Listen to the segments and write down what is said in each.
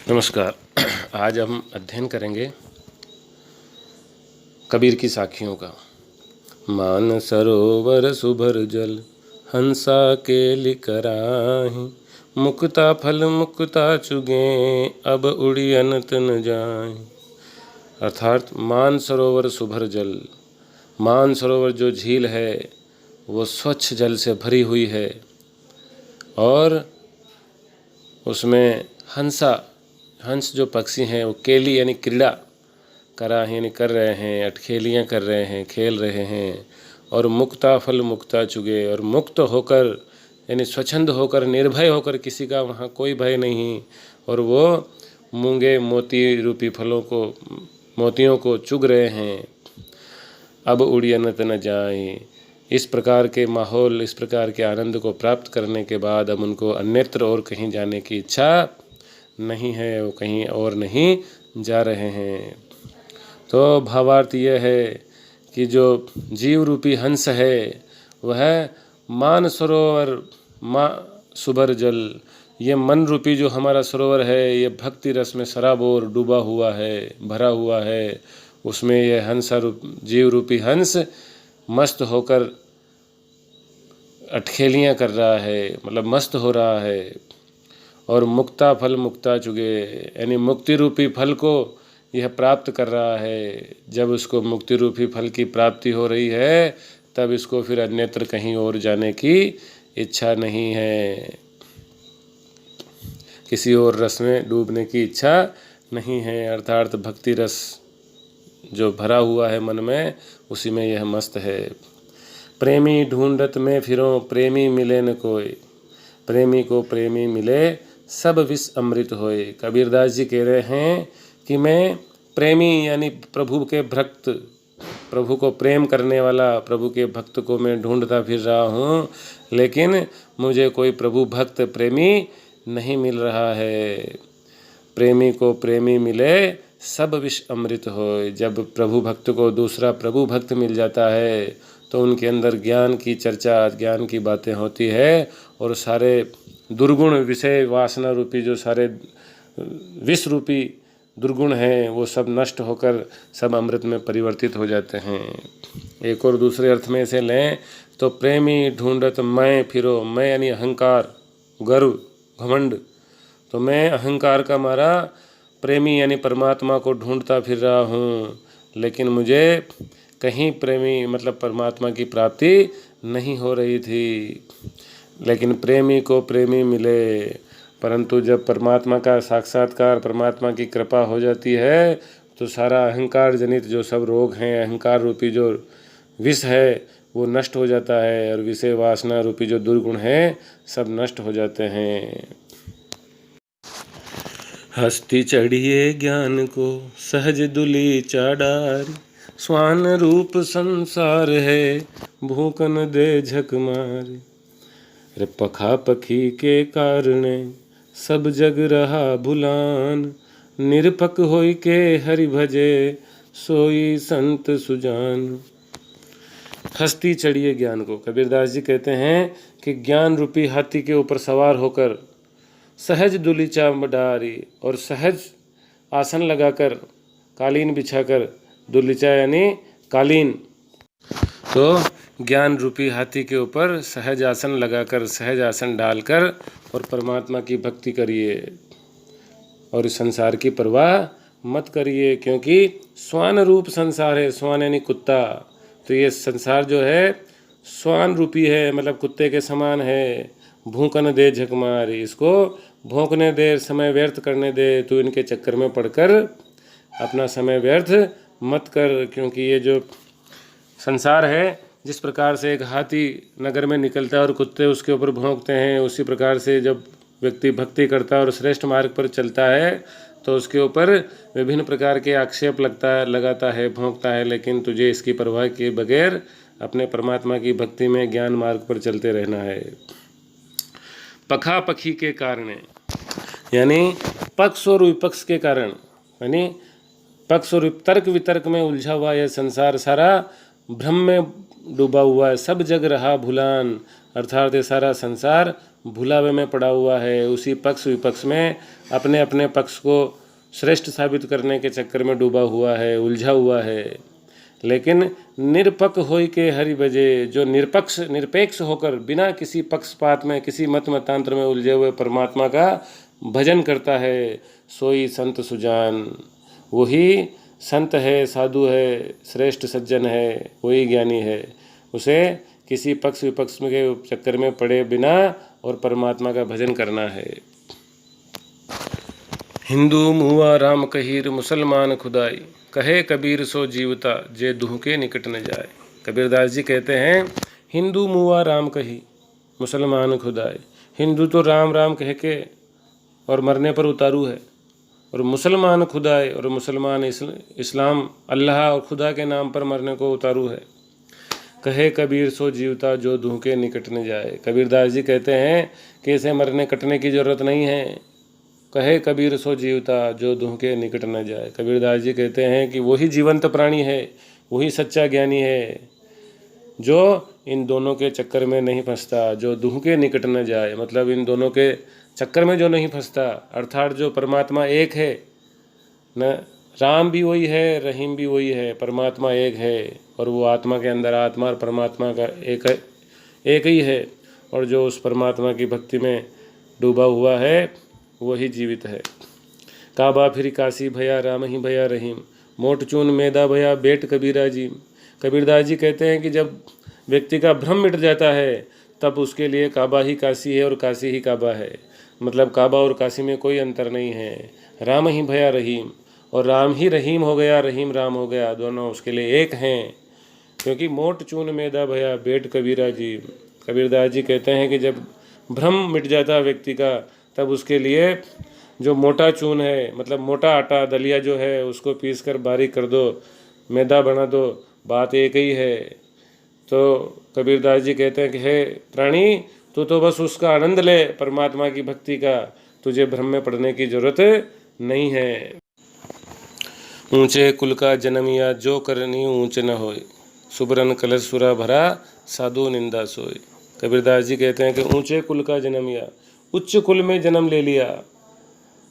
नमस्कार। आज हम अध्ययन करेंगे कबीर की साखियों का। मान सरोवर सुभर जल हंसा के लिकराहि, मुक्ता फल मुक्ता चुगे अब उड़ी अनंत न जाए। अर्थात मान सरोवर सुभर जल, मान सरोवर जो झील है वो स्वच्छ जल से भरी हुई है और उसमें हंस जो पक्षी हैं वो केली यानी क्रीड़ा करा यानी कर रहे हैं, अटखेलियाँ कर रहे हैं, खेल रहे हैं। और मुक्ता फल मुक्ता चुगे, और मुक्त होकर यानी स्वच्छंद होकर, निर्भय होकर, किसी का वहाँ कोई भय नहीं, और वो मूंगे मोती रूपी फलों को, मोतियों को चुग रहे हैं। अब उड़ी अनंत न जाए। इस प्रकार के माहौल, इस प्रकार के आनंद को प्राप्त करने के बाद अब उनको अन्यत्र और कहीं जाने की इच्छा नहीं है, वो कहीं और नहीं जा रहे हैं। तो भावार्थ यह है कि जो जीव रूपी हंस है वह मान सरोवर सुभर जल, ये मन रूपी जो हमारा सरोवर है ये भक्ति रस में सराबोर डूबा हुआ है, भरा हुआ है। उसमें यह जीव रूपी हंस मस्त होकर अटखेलियाँ कर रहा है, मतलब मस्त हो रहा है। और मुक्ता फल मुक्ता चुगे, यानी मुक्ति रूपी फल को यह प्राप्त कर रहा है। जब उसको मुक्ति रूपी फल की प्राप्ति हो रही है तब इसको फिर अन्यत्र कहीं और जाने की इच्छा नहीं है, किसी और रस में डूबने की इच्छा नहीं है। अर्थात भक्ति रस जो भरा हुआ है मन में, उसी में यह मस्त है। प्रेमी ढूंढत में फिरो, प्रेमी मिले न कोई, प्रेमी को प्रेमी मिले सब विष अमृत होए। कबीरदास जी कह रहे हैं कि मैं प्रेमी यानी प्रभु के भक्त, प्रभु को प्रेम करने वाला, प्रभु के भक्त को मैं ढूंढता फिर रहा हूँ, लेकिन मुझे कोई प्रभु भक्त प्रेमी नहीं मिल रहा है। प्रेमी को प्रेमी मिले सब विष अमृत होए। जब प्रभु भक्त को दूसरा प्रभु भक्त मिल जाता है तो उनके अंदर ज्ञान की चर्चा, ज्ञान की बातें होती है, और सारे दुर्गुण, विषय वासना रूपी जो सारे विष रूपी दुर्गुण हैं वो सब नष्ट होकर सब अमृत में परिवर्तित हो जाते हैं। एक और दूसरे अर्थ में इसे लें तो प्रेमी ढूंढत मैं फिरो, मैं यानी अहंकार, गर्व, घमंड। तो मैं अहंकार का मारा प्रेमी यानी परमात्मा को ढूंढता फिर रहा हूँ, लेकिन मुझे कहीं प्रेमी मतलब परमात्मा की प्राप्ति नहीं हो रही थी। लेकिन प्रेमी को प्रेमी मिले, परंतु जब परमात्मा का साक्षात्कार, परमात्मा की कृपा हो जाती है तो सारा अहंकार जनित जो सब रोग हैं, अहंकार रूपी जो विष है वो नष्ट हो जाता है, और विषय वासना रूपी जो दुर्गुण हैं सब नष्ट हो जाते हैं। हस्ती चढ़िए ज्ञान को सहज दुली चाडारी, स्वान रूप संसार है भूकन दे झक मारी। रे पखा पखी के कारणे सब जग रहा भुलान, निरपक होई के हरि भजे सोई संत सुजान। हस्ती चढ़िए ज्ञान को, कबीरदास जी कहते हैं कि ज्ञान रूपी हाथी के ऊपर सवार होकर सहज दुलीचा मडारी, और सहज आसन लगाकर, कालीन बिछाकर, दुलीचा यानी कालीन, तो ज्ञान रूपी हाथी के ऊपर सहज आसन लगाकर, सहज आसन डालकर और परमात्मा की भक्ति करिए और इस संसार की परवाह मत करिए, क्योंकि स्वान रूप संसार है। स्वान यानी कुत्ता, तो ये संसार जो है स्वान रूपी है, मतलब कुत्ते के समान है। भूकन दे झक मारी, इसको भौंकने दे, समय व्यर्थ करने दे, तू इनके चक्कर में पड़कर अपना समय व्यर्थ मत कर। क्योंकि ये जो संसार है, जिस प्रकार से एक हाथी नगर में निकलता है और कुत्ते उसके ऊपर भौंकते हैं, उसी प्रकार से जब व्यक्ति भक्ति करता है और श्रेष्ठ मार्ग पर चलता है तो उसके ऊपर विभिन्न प्रकार के आक्षेप लगाता है, भौंकता है, लेकिन तुझे इसकी परवाह किए बगैर अपने परमात्मा की भक्ति में ज्ञान मार्ग पर चलते रहना है। पखा पखी के कारण, यानी पक्ष और विपक्ष के कारण, यानी पक्ष और तर्क वितर्क में उलझा हुआ यह संसार सारा भ्रम में डूबा हुआ है। सब जग रहा भुलान, अर्थात ये सारा संसार भुलावे में पड़ा हुआ है, उसी पक्ष विपक्ष में अपने अपने पक्ष को श्रेष्ठ साबित करने के चक्कर में डूबा हुआ है, उलझा हुआ है। लेकिन निरपक होई के हरि भजे, जो निरपेक्ष होकर बिना किसी पक्षपात में, किसी मत मतांतर में उलझे हुए परमात्मा का भजन करता है, सोई संत सुजान। वही संत है, साधु है, श्रेष्ठ सज्जन है, वही ज्ञानी है। उसे किसी पक्ष विपक्ष के चक्कर में पड़े बिना और परमात्मा का भजन करना है। हिंदू मुआ राम कहीर, मुसलमान खुदाई, कहे कबीर सो जीवता, जे दुह के निकट न जाए। कबीरदास जी कहते हैं, हिंदू मुआ राम कही, मुसलमान खुदाई। हिंदू तो राम राम कह के और मरने पर उतारू है, और मुसलमान खुदाए, और मुसलमान इस्लाम अल्लाह और खुदा के नाम पर मरने को उतारू है। कहे कबीर सो जीवता, जो दुह के निकट न जाए। कबीरदास जी कहते हैं कि इसे मरने कटने की ज़रूरत नहीं है। कहे कबीर सो जीवता, जो दुह के निकट न जाए। कबीरदास जी कहते हैं कि वही जीवंत प्राणी है, वही सच्चा ज्ञानी है, जो इन दोनों के चक्कर में नहीं फंसता, जो दुह के निकट न जाए। मतलब इन दोनों के चक्कर में जो नहीं फंसता, अर्थात जो परमात्मा एक है, न राम भी वही है, रहीम भी वही है, परमात्मा एक है, और वो आत्मा के अंदर आत्मा और परमात्मा का एक ही है। और जो उस परमात्मा की भक्ति में डूबा हुआ है वही जीवित है। काबा फिर काशी भया, राम ही भया रहीम, मोट चून मैदा भया, बेट कबीरा जी। कबीरदास जी कहते हैं कि जब व्यक्ति का भ्रम मिट जाता है तब उसके लिए काबा ही काशी है और काशी ही काबा है। मतलब काबा और काशी में कोई अंतर नहीं है। राम ही भया रहीम, और राम ही रहीम हो गया, रहीम राम हो गया, दोनों उसके लिए एक हैं। क्योंकि मोट चून मैदा भया, बेट कबीरा जी। कबीरदास जी कहते हैं कि जब भ्रम मिट जाता है व्यक्ति का, तब उसके लिए जो मोटा चून है, मतलब मोटा आटा दलिया जो है, उसको पीस कर बारीक कर दो, मैदा बना दो, बात एक ही है। तो कबीरदास जी कहते हैं कि हे प्राणी, तू तो बस उसका आनंद ले, परमात्मा की भक्ति का, तुझे भ्रम में पड़ने की जरूरत नहीं है। ऊंचे कुल का जन्मिया, जो करनी ऊंच न होए, सुबरन कलश सुरा भरा, साधु निंदा सोए। कबीरदास जी कहते हैं कि ऊंचे कुल का जन्मिया, उच्च कुल में जन्म ले लिया,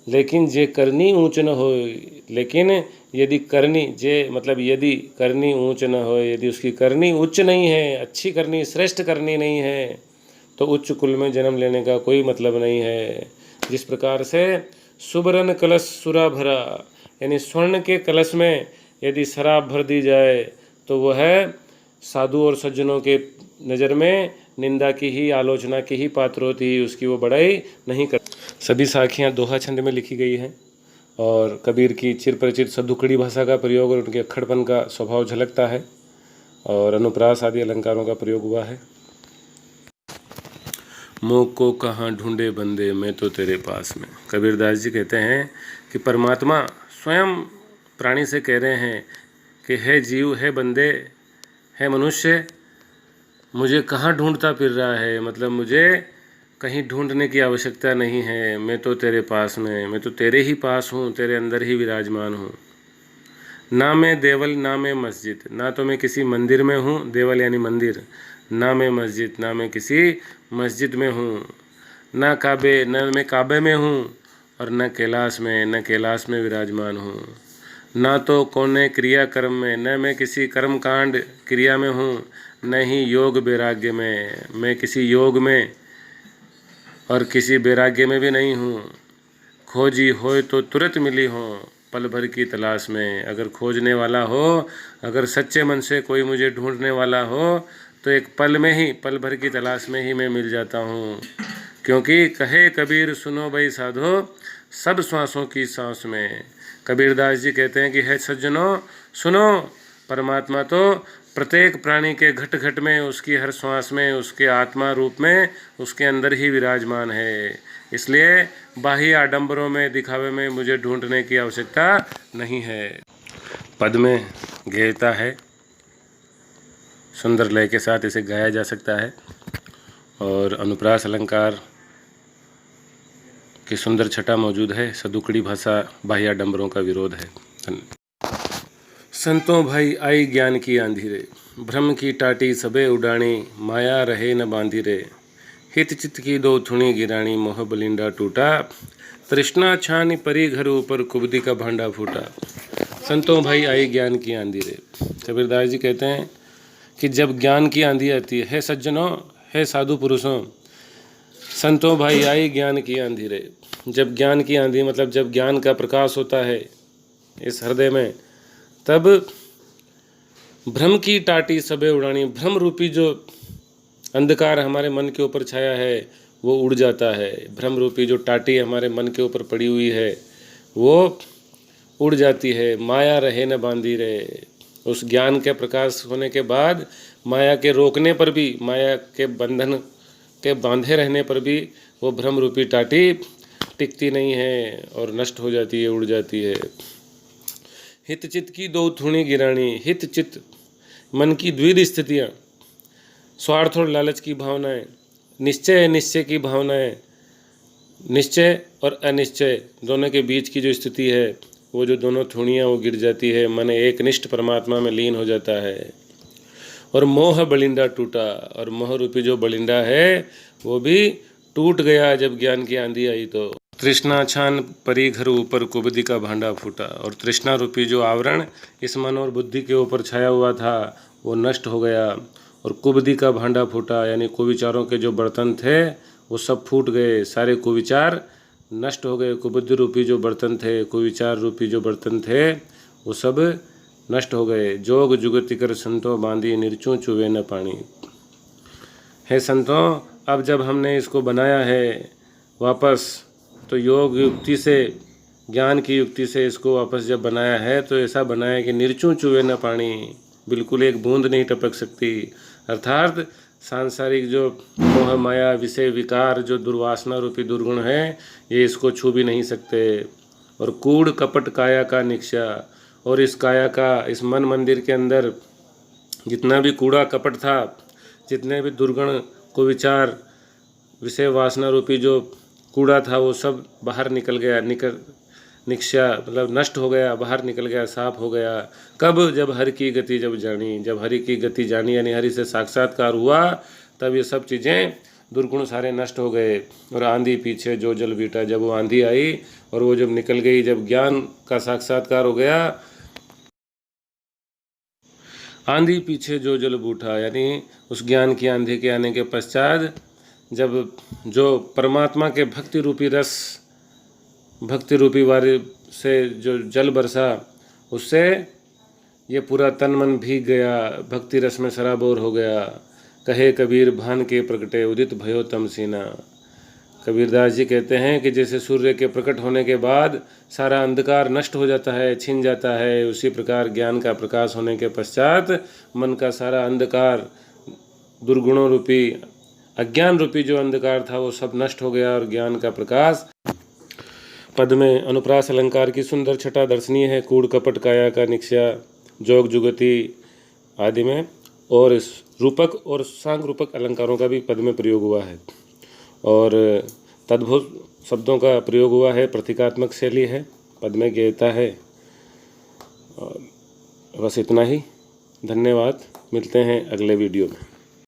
लेकिन जे करनी ऊंच न होए। लेकिन यदि करनी, जे मतलब यदि करनी ऊंच न होए, यदि उसकी करनी उच्च नहीं है, अच्छी करनी, श्रेष्ठ करनी नहीं है, तो उच्च कुल में जन्म लेने का कोई मतलब नहीं है। जिस प्रकार से सुबरन कलश सुरा भरा, यानी स्वर्ण के कलश में यदि शराब भर दी जाए तो वह साधु और सज्जनों के नज़र में निंदा की ही, आलोचना की ही पात्र होती है, उसकी वो बड़ाई नहीं कर। सभी साखियाँ दोहा छंद में लिखी गई हैं, और कबीर की चिर परिचित सदुकड़ी भाषा का प्रयोग और उनके अक्खड़पन का स्वभाव झलकता है, और अनुप्रास आदि अलंकारों का प्रयोग हुआ है। मोह को कहाँ ढूंढे बंदे, मैं तो तेरे पास में। कबीरदास जी कहते हैं कि परमात्मा स्वयं प्राणी से कह रहे हैं कि है जीव, है बंदे, है मनुष्य, मुझे कहाँ ढूंढता फिर रहा है। मतलब मुझे कहीं ढूंढने की आवश्यकता नहीं है, मैं तो तेरे पास में, मैं तो तेरे ही पास हूँ, तेरे अंदर ही विराजमान हूँ। ना मैं देवल, ना मैं मस्जिद, ना तो मैं किसी मंदिर में हूँ, देवल यानी मंदिर, ना मैं मस्जिद, ना मैं किसी मस्जिद में हूँ, ना काबे, न मैं काबे में हूँ, और न कैलाश में, न कैलाश में विराजमान हूँ। ना तो कोने क्रिया कर्म में, न मैं किसी कर्म कांड क्रिया में हूँ, न ही योग वैराग्य में, मैं किसी योग में और किसी वैराग्य में भी नहीं हूँ। खोजी होए तो तुरंत मिली हो, पल भर की तलाश में। अगर खोजने वाला हो, अगर सच्चे मन से कोई मुझे ढूंढने वाला हो, तो एक पल में ही, पल भर की तलाश में ही मैं मिल जाता हूँ। क्योंकि कहे कबीर सुनो भाई साधो, सब श्वासों की सांस में। कबीरदास जी कहते हैं कि है सज्जनों सुनो, परमात्मा तो प्रत्येक प्राणी के घट घट में, उसकी हर श्वास में, उसके आत्मा रूप में, उसके अंदर ही विराजमान है। इसलिए बाह्य आडंबरों में, दिखावे में मुझे ढूंढने की आवश्यकता नहीं है। पद में गहता है, सुंदर लय के साथ इसे गाया जा सकता है, और अनुप्रास अलंकार की सुंदर छटा मौजूद है। सदुकड़ी भाषा बाह्य आडंबरों का विरोध है। संतों भाई आई ज्ञान की आंधी रे, भ्रम की टाटी सबे उड़ानी, माया रहे न बांधी रे। हित चित की दो थुणी गिरानी, मोह बलिंडा टूटा, तृष्णा छानी परी घर ऊपर, कुबदी का भांडा फूटा। संतों भाई आई ज्ञान की आंधी रे। कबीरदास जी कहते हैं कि जब ज्ञान की आंधी आती है सज्जनों, है साधु पुरुषों, संतों भाई आई ज्ञान की आंधी रे। जब ज्ञान की आंधी मतलब जब ज्ञान का प्रकाश होता है इस हृदय में, तब भ्रम की टाटी सबे उड़ानी, भ्रम रूपी जो अंधकार हमारे मन के ऊपर छाया है वो उड़ जाता है। भ्रम रूपी जो टाटी हमारे मन के ऊपर पड़ी हुई है वो उड़ जाती है। माया रहे न बांधी रहे। उस ज्ञान के प्रकाश होने के बाद माया के रोकने पर भी, माया के बंधन के बांधे रहने पर भी वो भ्रम रूपी टाटी टिकती नहीं है और नष्ट हो जाती है, उड़ जाती है। हित चित की दो थुणी गिरानी। हित चित मन की द्विध स्थितियाँ, स्वार्थ और लालच की भावनाएं, निश्चय निश्चय की भावनाएं, निश्चय और अनिश्चय दोनों के बीच की जो स्थिति है, वो जो दोनों थुणियाँ वो गिर जाती है, मन एकनिष्ठ परमात्मा में लीन हो जाता है। और मोह बलिंडा टूटा, और मोह रूपी जो बलिंडा है वो भी टूट गया जब ज्ञान की आंधी आई तो। तृष्णा छान परी घर ऊपर, कुबदी का भांडा फूटा। और तृष्णा रूपी जो आवरण इस मन और बुद्धि के ऊपर छाया हुआ था वो नष्ट हो गया, और कुबदी का भांडा फूटा, यानी कुविचारों के जो बर्तन थे वो सब फूट गए, सारे कुविचार नष्ट हो गए। कुबुद्धि रूपी जो बर्तन थे, कुविचार रूपी जो बर्तन थे वो सब नष्ट हो गए। जोग जुगति कर संतों बांधी, निर्चू चुवे न पानी। हे संतों, अब जब हमने इसको बनाया है वापस, तो योग युक्ति से, ज्ञान की युक्ति से इसको वापस जब बनाया है तो ऐसा बनाया कि निर्चू चुवे न पानी, बिल्कुल एक बूंद नहीं टपक सकती। अर्थात सांसारिक जो मोह माया विषय विकार जो दुर्वासना रूपी दुर्गुण है ये इसको छू भी नहीं सकते। और कूड़ कपट काया का निक्षा, और इस काया का, इस मन मंदिर के अंदर जितना भी कूड़ा कपट था, जितने भी दुर्गुण कुविचार विषय वासना रूपी जो कूड़ा था वो सब बाहर निकल गया। निक्षा मतलब नष्ट हो गया, बाहर निकल गया, साफ हो गया। कब? जब हरि की गति जब जानी। जब हरि की गति जानी यानी हरि से साक्षात्कार हुआ, तब ये सब चीज़ें दुर्गुण सारे नष्ट हो गए। और आंधी पीछे जो जल बीटा, जब वो आंधी आई और वो जब निकल गई, जब ज्ञान का साक्षात्कार हो गया, आंधी पीछे जो जल बूटा, यानी उस ज्ञान की आंधी के आने के पश्चात जब जो परमात्मा के भक्ति रूपी रस, भक्ति रूपी वारी से जो जल बरसा, उससे ये पूरा तन मन भीग गया, भक्ति रस में सराबोर हो गया। कहे कबीर भान के प्रकटे, उदित भयो तम सीना। कबीरदास जी कहते हैं कि जैसे सूर्य के प्रकट होने के बाद सारा अंधकार नष्ट हो जाता है, छिन जाता है, उसी प्रकार ज्ञान का प्रकाश होने के पश्चात मन का सारा अंधकार, दुर्गुणों रूपी, अज्ञान रूपी जो अंधकार था वो सब नष्ट हो गया और ज्ञान का प्रकाश। पद में अनुप्रास अलंकार की सुंदर छटा दर्शनीय है। कूड़ कपट काया का निक्षा, जोग जुगति आदि में, और इस रूपक और सांग रूपक अलंकारों का भी पद में प्रयोग हुआ है। और तद्भुत शब्दों का प्रयोग हुआ है, प्रतीकात्मक शैली है, पद में गेयता है। और बस इतना ही। धन्यवाद। मिलते हैं अगले वीडियो में।